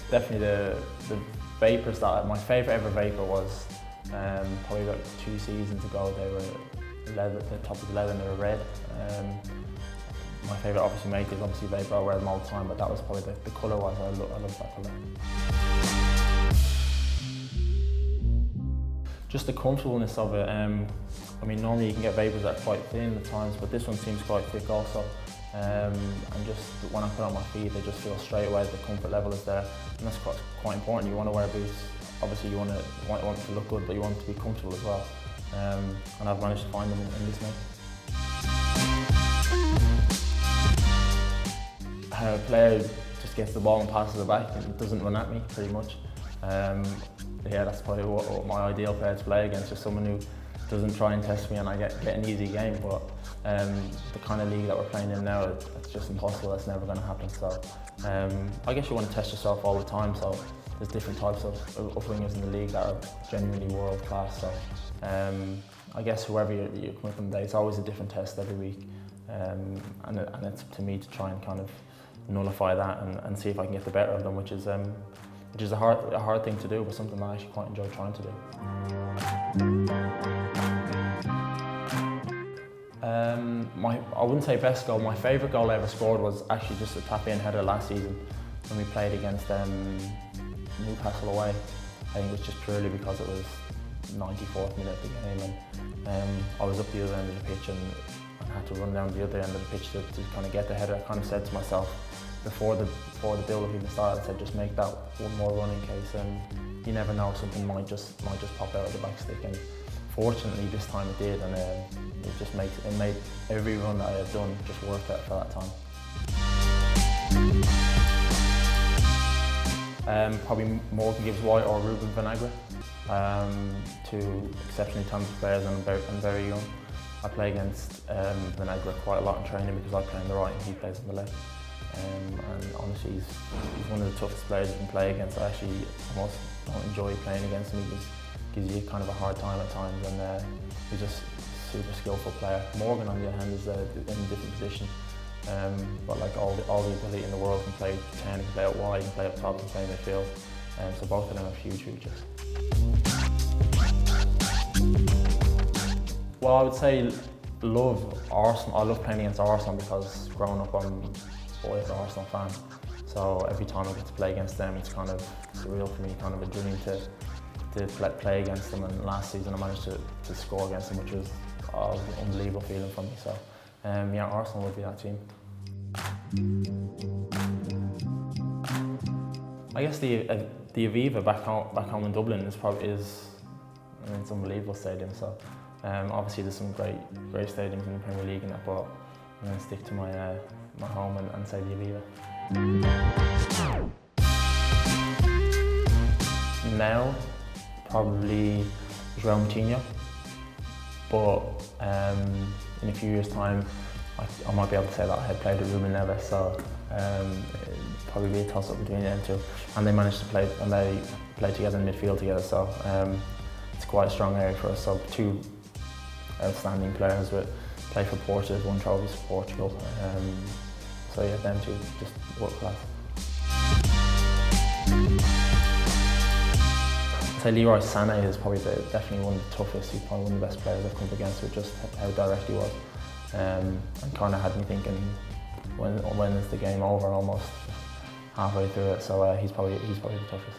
Definitely the Vapors that my favourite ever Vapor was probably about 2 seasons ago. They were leather, the top of the leather, and they were red. My favourite obviously make is obviously Vapor. I wear them all the time, but that was probably the colour wise. I love that colour. Just the comfortableness of it. I mean, normally you can get Vapors that are quite thin at times, but this one seems quite thick also. And just when I put on my feet, they just feel straight away the comfort level is there, and that's quite important. You want to wear boots. Obviously, you want it to look good, but you want it to be comfortable as well. And I've managed to find them in this make. A player just gets the ball and passes it back and doesn't run at me, pretty much. Yeah, that's probably what my ideal player to play against, just someone who doesn't try and test me and I get an easy game. But the kind of league that we're playing in now, it's just impossible. That's never going to happen. So I guess you want to test yourself all the time. So there's different types of wingers in the league that are genuinely world class. So I guess whoever you come up from today, it's always a different test every week, and it's up to me to try and kind of nullify that and see if I can get the better of them, which is a hard thing to do, but something that I actually quite enjoy trying to do. I wouldn't say best goal. My favourite goal I ever scored was actually just a tap-in header last season when we played against Newcastle away. I think it was just purely because it was 94th minute of the game, and I was up the other end of the pitch and I had to run down the other end of the pitch to kind of get the header. I kind of said to myself before the build-up even started, I said just make that one more run in case, and you never know, something might just pop out of the back stick. And fortunately this time it did, and it made every run that I had done just worth it for that time. Probably Morgan Gibbs White or Ruben Vinagre, two exceptionally talented players and very young. I play against Vinagre quite a lot in training because I play on the right and he plays on the left. And honestly, he's one of the toughest players you can play against. I actually almost don't enjoy playing against him. He just gives you kind of a hard time at times, and he's just a super skillful player. Morgan, on the other hand, is in a different position, but like all the ability in the world. Can play 10, can play out wide, can play up top, can play in midfield. So both of them are huge futures. Well, I would say love Arsenal. I love playing against Arsenal because growing up I'm always an Arsenal fan. So every time I get to play against them, it's kind of surreal for me, kind of a dream to play against them. And last season I managed to score against them, which was an unbelievable feeling for me. So yeah, Arsenal would be that team. I guess the Aviva back home in Dublin is I mean, it's an unbelievable stadium. So obviously there's some great stadiums in the Premier League and that, but I'm going to stick to my my home and say the Aviva. Now, probably João Moutinho, but in a few years' time, I might be able to say that I had played with Ruben Neves, so it'd probably be a toss-up between them two. And they managed to play together in midfield together, so it's quite a strong area for us. So two outstanding players with play for Porto, won trophies for Portugal. So yeah, them two, just world class. I'd say Leroy Sané is probably definitely one of the toughest. He's probably one of the best players I've come up against with just how direct he was. And kind of had me thinking, when is the game over, almost halfway through it. So he's probably the toughest.